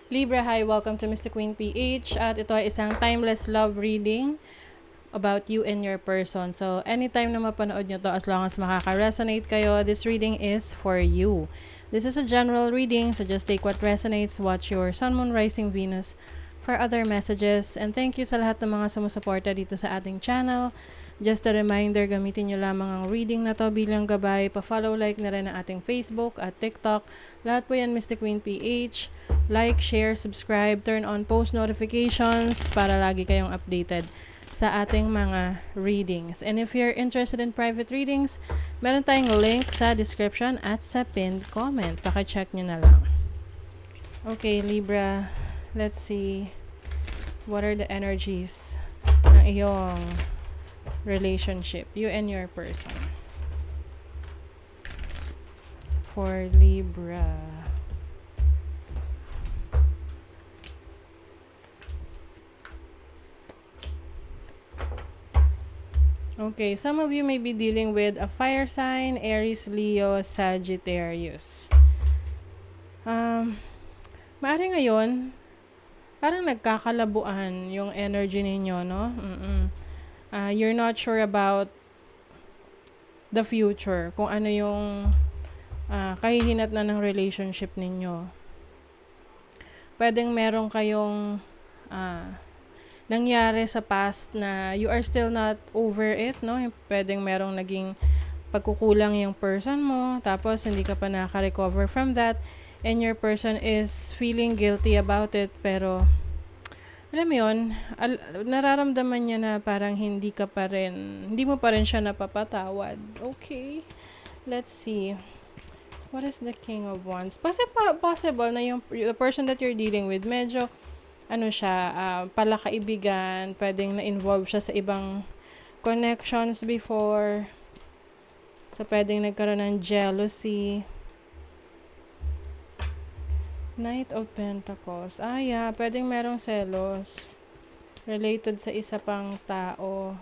Libra, hi! Welcome to Mystic Queen PH at ito ay isang timeless love reading about you and your person. So, anytime na mapanood nyo to, as long as makaka-resonate kayo, this reading is for you. This is a general reading, so just take what resonates, watch your Sun, Moon, Rising, Venus for other messages. And thank you sa lahat ng mga sumusuporta dito sa ating channel. Just a reminder, gamitin nyo lamang ang reading na to bilang gabay. Pa-follow, like na rin ang ating Facebook at TikTok. Lahat po yan Mystic Queen PH. Like, share, subscribe, turn on post notifications para lagi kayong updated sa ating mga readings. And if you're interested in private readings, meron tayong link sa description at sa pinned comment. Paki-check nyo na lang. Okay, Libra, let's see what are the energies ng iyong relationship, you and your person. For Libra. Okay, some of you may be dealing with a fire sign, Aries, Leo, Sagittarius. Maaari ngayon, parang nagkakalabuan yung energy ninyo, no? You're not sure about the future, kung ano yung kahihinatnan ng relationship ninyo. Pwedeng meron kayong nangyari sa past na you are still not over it, no? Pwedeng merong naging pagkukulang yung person mo, tapos hindi ka pa nakaka-recover from that, and your person is feeling guilty about it, pero alam mo yun, nararamdaman niya na parang hindi mo pa rin siya napapatawad. Okay, let's see. What is the King of Wands? Possible na the person that you're dealing with, medyo, palakaibigan, pwedeng na-involve siya sa ibang connections before. So, pwedeng nagkaroon ng jealousy. Knight of Pentacles. Yeah, pwedeng merong selos related sa isa pang tao.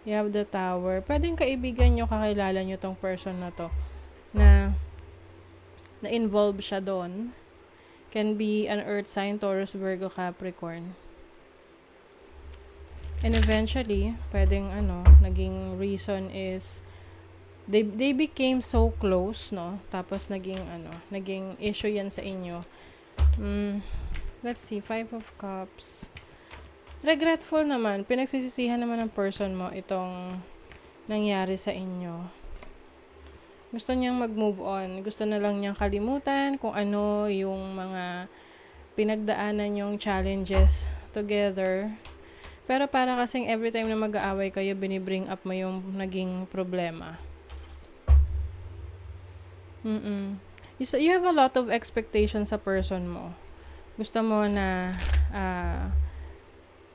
You have the Tower. Pwedeng kaibigan nyo, kakilala nyo tong person na to, na na-involve siya doon. Can be an Earth sign, Taurus, Virgo, Capricorn. And eventually, pwedeng naging reason is they became so close, no? Tapos naging issue yan sa inyo. Let's see, Five of Cups. Regretful naman, pinagsisisihan naman ng person mo itong nangyari sa inyo. Gusto niyang mag-move on, gusto na lang niyang kalimutan kung ano yung mga pinagdaanan yung challenges together. Pero para kasing every time na mag-aaway kayo, binibring up mo yung naging problema. So you have a lot of expectations sa person mo. Gusto mo na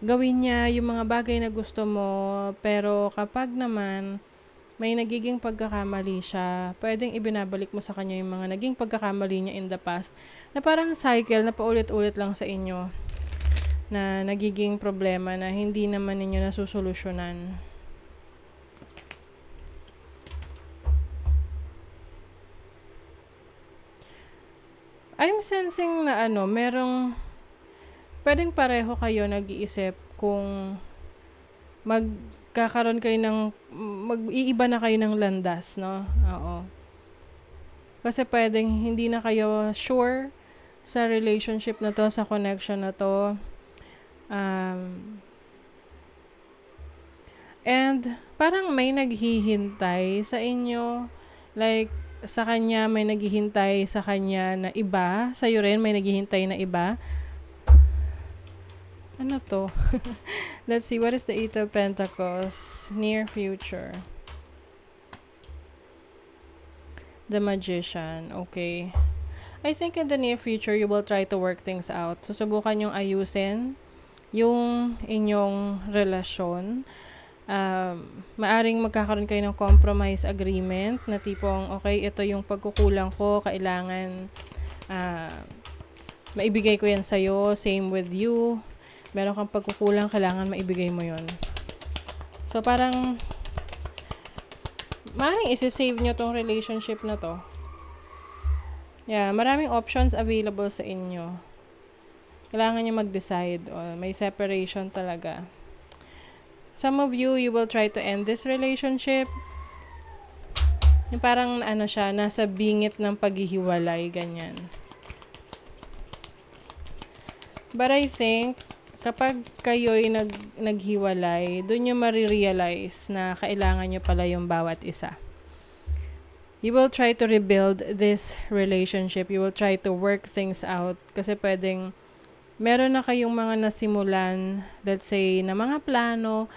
gawin niya yung mga bagay na gusto mo, pero kapag naman may nagiging pagkakamali siya, pwedeng ibinabalik mo sa kanya yung mga naging pagkakamali niya in the past, na parang cycle na paulit-ulit lang sa inyo, na nagiging problema na hindi naman ninyo nasusolusyonan. I'm sensing na merong pwedeng pareho kayo nag-iisip kung magkakaroon kayo mag-iiba na kayo ng landas, no? Oo. Kasi pwedeng hindi na kayo sure sa relationship na to, sa connection na to. And parang may naghihintay sa inyo, like sa kanya may naghihintay sa kanya na iba, sa'yo rin may naghihintay na iba. Ano to? Let's see, what is the Eight of Pentacles? Near future. The Magician, okay. I think in the near future, you will try to work things out. Susubukan yung ayusin yung inyong relasyon. Maaring magkakaroon kayo ng compromise agreement na tipong, okay, ito yung pagkukulang ko, kailangan maibigay ko yan sa'yo, same with you. Meron kang pagkukulang, kailangan maibigay mo yon. So parang maaring isi-save nyo tong relationship na to. Yeah, maraming options available sa inyo. Kailangan nyo mag-decide. O, may separation talaga. Some of you, you will try to end this relationship. Yung parang ano siya, nasa bingit ng paghihiwalay, ganyan. But I think, kapag kayo'y naghiwalay, dun nyo marirealize na kailangan nyo pala yung bawat isa. You will try to rebuild this relationship. You will try to work things out. Kasi pwedeng, meron na kayong mga nasimulan, let's say, na mga plano,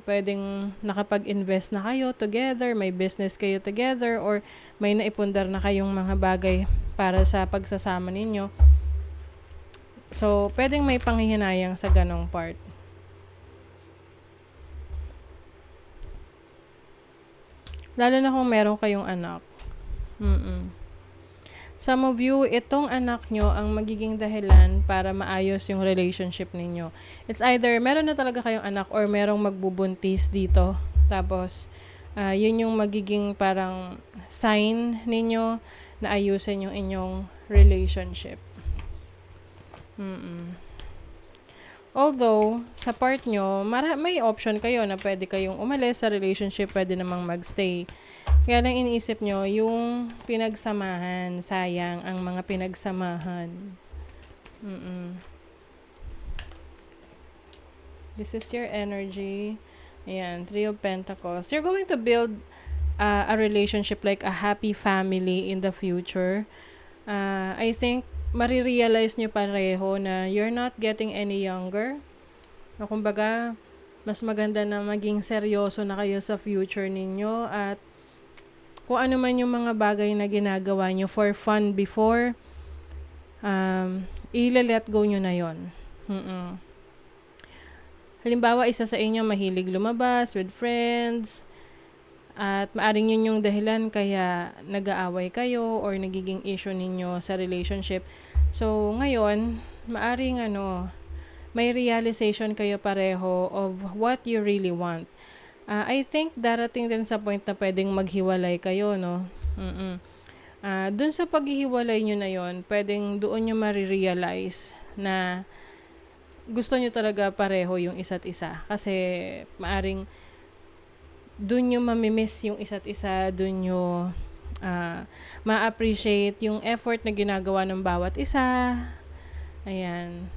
pwedeng nakapag-invest na kayo together, may business kayo together, or may naipundar na kayong mga bagay para sa pagsasama ninyo. So, pwedeng may panghihinayang sa ganong part. Lalo na kung meron kayong anak. Some of you, itong anak nyo ang magiging dahilan para maayos yung relationship ninyo. It's either meron na talaga kayong anak or merong magbubuntis dito. Tapos, yun yung magiging parang sign ninyo na ayusin yung inyong relationship. Although, sa part nyo, may option kayo na pwede kayong umalis sa relationship, pwede namang magstay. Kaya lang iniisip nyo, yung pinagsamahan, sayang ang mga pinagsamahan. This is your energy. Ayan, Three of Pentacles. You're going to build a relationship like a happy family in the future. I think, marirealize nyo pareho na you're not getting any younger. Na kumbaga, mas maganda na maging seryoso na kayo sa future ninyo at kung ano man yung mga bagay na ginagawa nyo for fun before, i-let go nyo na yon. Halimbawa, isa sa inyo mahilig lumabas with friends, at maaring yun yung dahilan kaya nag-aaway kayo or nagiging issue ninyo sa relationship. So, ngayon, maaring may realization kayo pareho of what you really want. I think darating din sa point na pwedeng maghiwalay kayo, no? Dun sa paghihiwalay nyo na yon, pwedeng doon nyo marirealize na gusto nyo talaga pareho yung isa't isa. Kasi maaring dun nyo mamimiss yung isa't isa, dun nyo ma-appreciate yung effort na ginagawa ng bawat isa. Ayan.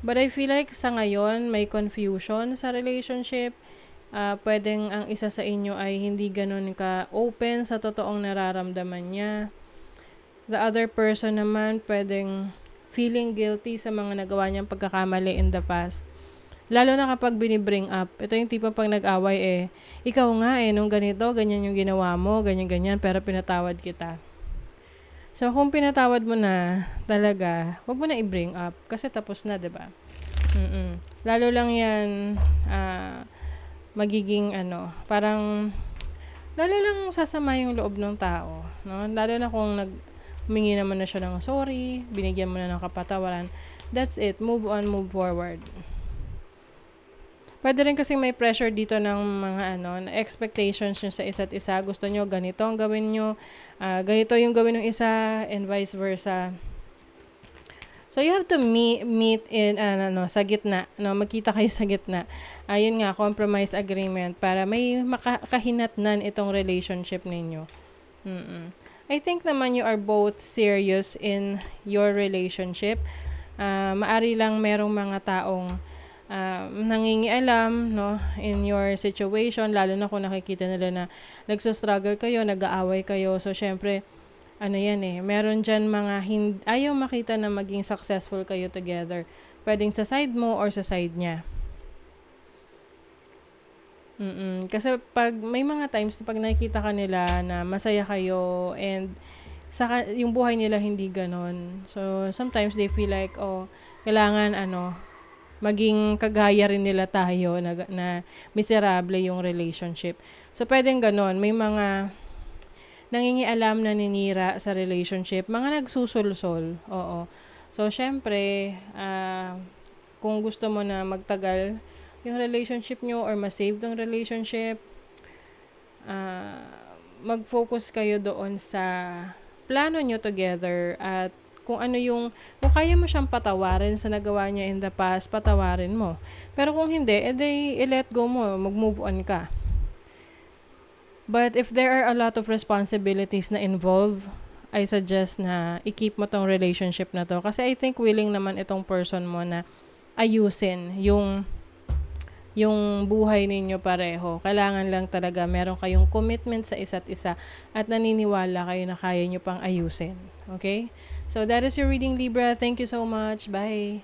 But I feel like sa ngayon, may confusion sa relationship. Pwedeng ang isa sa inyo ay hindi ganun ka-open sa totoong nararamdaman niya. The other person naman, pwedeng feeling guilty sa mga nagawa niyang pagkakamali in the past. Lalo na kapag binibring up. Ito yung tipo pag nag-away ikaw nga nung ganito, ganyan yung ginawa mo, ganyan-ganyan, pero pinatawad kita. So, kung pinatawad mo na talaga, wag mo na i-bring up. Kasi tapos na, diba? Lalo lang yan, magiging parang lalo lang sasama yung loob ng tao, no? Lalo na kung humingi naman na siya ng sorry, binigyan mo na ng kapatawaran. That's it. Move on, move forward. Pwede rin kasi may pressure dito ng mga expectations nyo sa isa't isa. Gusto nyo ganito ang gawin nyo, ganito yung gawin ng isa, and vice versa. So, you have to meet in, sa gitna. Magkita kayo sa gitna. Ayun nga, compromise agreement para may makahinatnan itong relationship ninyo. I think naman you are both serious in your relationship. Maari lang merong mga taong nangingialam, no, in your situation, lalo na kung nakikita nila na nagsastruggle kayo, nag-aaway kayo. So, syempre, meron dyan mga ayaw makita na maging successful kayo together. Pwedeng sa side mo or sa side niya. Kasi pag may mga times na pag nakikita ka nila na masaya kayo and yung buhay nila hindi ganon. So, sometimes they feel like, kailangan maging kagaya rin nila tayo na miserable yung relationship. So, pwedeng ganon. May mga nangingialam na ninira sa relationship, mga nagsusulsol. Oo. So, syempre, kung gusto mo na magtagal yung relationship nyo or ma-save yung relationship, mag-focus kayo doon sa plano nyo together at Kung kaya mo siyang patawarin sa nagawa niya in the past, patawarin mo. Pero kung hindi, edi i-let go mo, mag-move on ka. But if there are a lot of responsibilities na involved, I suggest na i-keep mo tong relationship na to. Kasi I think willing naman itong person mo na ayusin yung buhay ninyo pareho. Kailangan lang talaga meron kayong commitment sa isa't isa at naniniwala kayo na kaya nyo pang ayusin. Okay? So that is your reading, Libra. Thank you so much. Bye!